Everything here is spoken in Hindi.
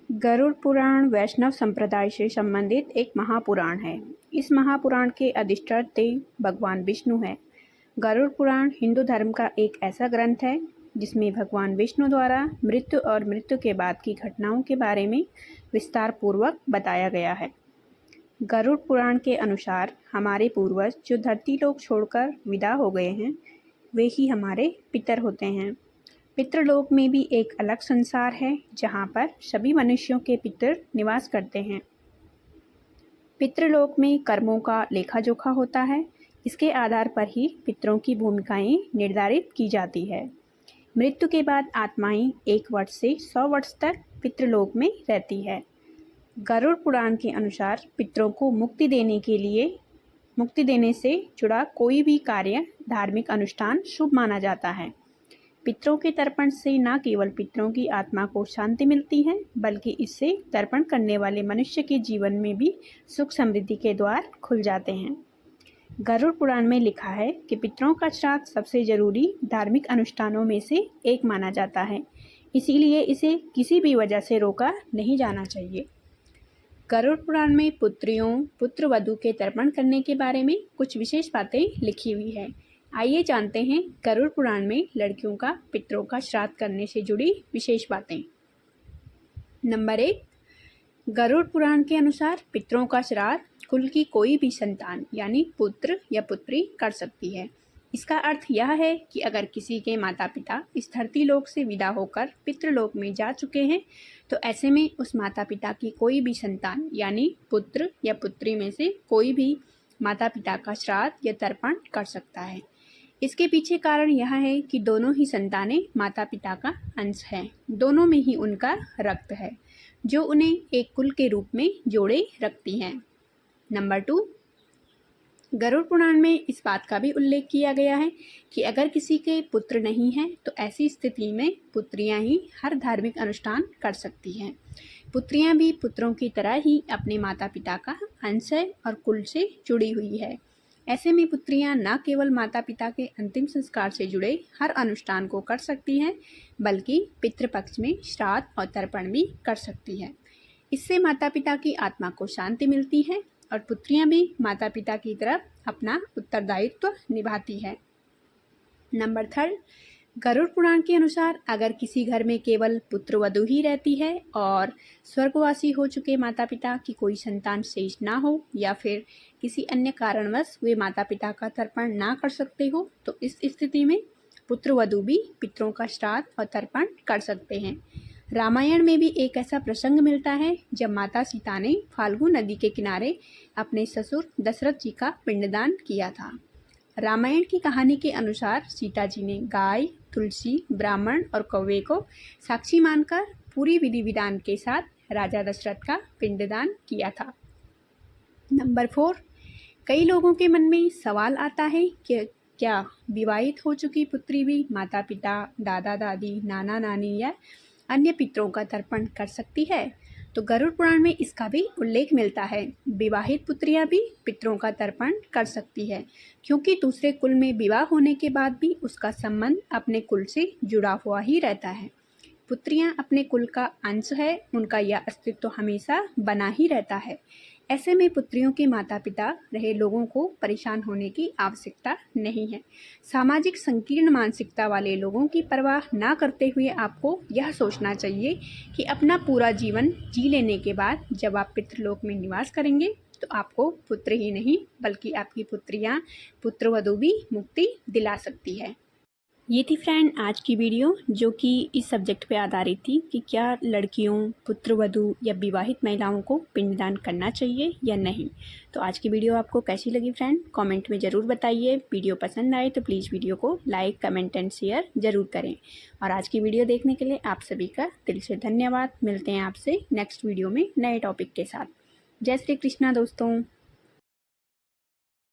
गरुड़ पुराण वैष्णव संप्रदाय से संबंधित एक महापुराण है। इस महापुराण के अधिष्ठाता भगवान विष्णु हैं। गरुड़ पुराण हिंदू धर्म का एक ऐसा ग्रंथ है जिसमें भगवान विष्णु द्वारा मृत्यु और मृत्यु के बाद की घटनाओं के बारे में विस्तार पूर्वक बताया गया है। गरुड़ पुराण के अनुसार हमारे पूर्वज जो धरती लोक छोड़कर विदा हो गए हैं, वे ही हमारे पितर होते हैं। पितृलोक में भी एक अलग संसार है जहाँ पर सभी मनुष्यों के पितर निवास करते हैं। पितृलोक में कर्मों का लेखा जोखा होता है। इसके आधार पर ही पितरों की भूमिकाएं निर्धारित की जाती है। मृत्यु के बाद आत्माएं 1 वर्ष से 100 वर्ष तक पितृलोक में रहती है। गरुड़ पुराण के अनुसार पितरों को मुक्ति देने से जुड़ा कोई भी कार्य, धार्मिक अनुष्ठान शुभ माना जाता है। पितरों के तर्पण से न केवल पितरों की आत्मा को शांति मिलती है, बल्कि इससे तर्पण करने वाले मनुष्य के जीवन में भी सुख समृद्धि के द्वार खुल जाते हैं। गरुड़ पुराण में लिखा है कि पितरों का श्राद्ध सबसे जरूरी धार्मिक अनुष्ठानों में से एक माना जाता है, इसीलिए इसे किसी भी वजह से रोका नहीं जाना चाहिए। गरुड़ पुराण में पुत्रवधू के तर्पण करने के बारे में कुछ विशेष बातें लिखी हुई है। आइए जानते हैं गरुड़ पुराण में लड़कियों का पितरों का श्राद्ध करने से जुड़ी विशेष बातें। नंबर 1, गरुड़ पुराण के अनुसार पितरों का श्राद्ध कुल की कोई भी संतान यानी पुत्र या पुत्री कर सकती है। इसका अर्थ यह है कि अगर किसी के माता पिता इस धरती लोक से विदा होकर पितृलोक में जा चुके हैं, तो ऐसे में उस माता पिता की कोई भी संतान यानी पुत्र या पुत्री में से कोई भी माता पिता का श्राद्ध या तर्पण कर सकता है। इसके पीछे कारण यह है कि दोनों ही संतानें माता पिता का अंश हैं। दोनों में ही उनका रक्त है, जो उन्हें एक कुल के रूप में जोड़े रखती हैं। नंबर 2, गरुड़ पुराण में इस बात का भी उल्लेख किया गया है कि अगर किसी के पुत्र नहीं हैं, तो ऐसी स्थिति में पुत्रियां ही हर धार्मिक अनुष्ठान कर सकती हैं। पुत्रियां भी पुत्रों की तरह ही अपने माता पिता का अंश है और कुल से जुड़ी हुई है। ऐसे में पुत्रियां न केवल माता पिता के अंतिम संस्कार से जुड़े हर अनुष्ठान को कर सकती हैं, बल्कि पितृपक्ष में श्राद्ध और तर्पण भी कर सकती है। इससे माता पिता की आत्मा को शांति मिलती है और पुत्रियां भी माता पिता की तरफ अपना उत्तरदायित्व निभाती है। नंबर 3, गरुड़ पुराण के अनुसार अगर किसी घर में केवल पुत्रवधू ही रहती है और स्वर्गवासी हो चुके माता पिता की कोई संतान शेष ना हो, या फिर किसी अन्य कारणवश वे माता पिता का तर्पण ना कर सकते हो, तो इस स्थिति में पुत्रवधू भी पितरों का श्राद्ध और तर्पण कर सकते हैं। रामायण में भी एक ऐसा प्रसंग मिलता है जब माता सीता ने फाल्गु नदी के किनारे अपने ससुर दशरथ जी का पिंडदान किया था। रामायण की कहानी के अनुसार सीता जी ने गाय, तुलसी, ब्राह्मण और कौवे को साक्षी मानकर पूरी विधि विधान के साथ राजा दशरथ का पिंडदान किया था। नंबर 4, कई लोगों के मन में सवाल आता है कि क्या विवाहित हो चुकी पुत्री भी माता पिता, दादा दादी, नाना नानी या अन्य पितरों का तर्पण कर सकती है? तो गरुड़ पुराण में इसका भी उल्लेख मिलता है। विवाहित पुत्रियां भी पितरों का तर्पण कर सकती है, क्योंकि दूसरे कुल में विवाह होने के बाद भी उसका संबंध अपने कुल से जुड़ा हुआ ही रहता है। पुत्रियां अपने कुल का अंश है, उनका यह अस्तित्व हमेशा बना ही रहता है। ऐसे में पुत्रियों के माता पिता रहे लोगों को परेशान होने की आवश्यकता नहीं है। सामाजिक संकीर्ण मानसिकता वाले लोगों की परवाह ना करते हुए आपको यह सोचना चाहिए कि अपना पूरा जीवन जी लेने के बाद जब आप पितृलोक में निवास करेंगे, तो आपको पुत्र ही नहीं बल्कि आपकी पुत्रियां, पुत्रवधू भी मुक्ति दिला सकती है। ये थी फ्रेंड आज की वीडियो, जो कि इस सब्जेक्ट पे आधारित थी कि क्या लड़कियों, पुत्रवधू या विवाहित महिलाओं को पिंडदान करना चाहिए या नहीं। तो आज की वीडियो आपको कैसी लगी फ्रेंड, कमेंट में ज़रूर बताइए। वीडियो पसंद आए तो प्लीज़ वीडियो को लाइक, कमेंट एंड शेयर ज़रूर करें। और आज की वीडियो देखने के लिए आप सभी का दिल से धन्यवाद। मिलते हैं आपसे नेक्स्ट वीडियो में नए टॉपिक के साथ। जय श्री कृष्णा दोस्तों।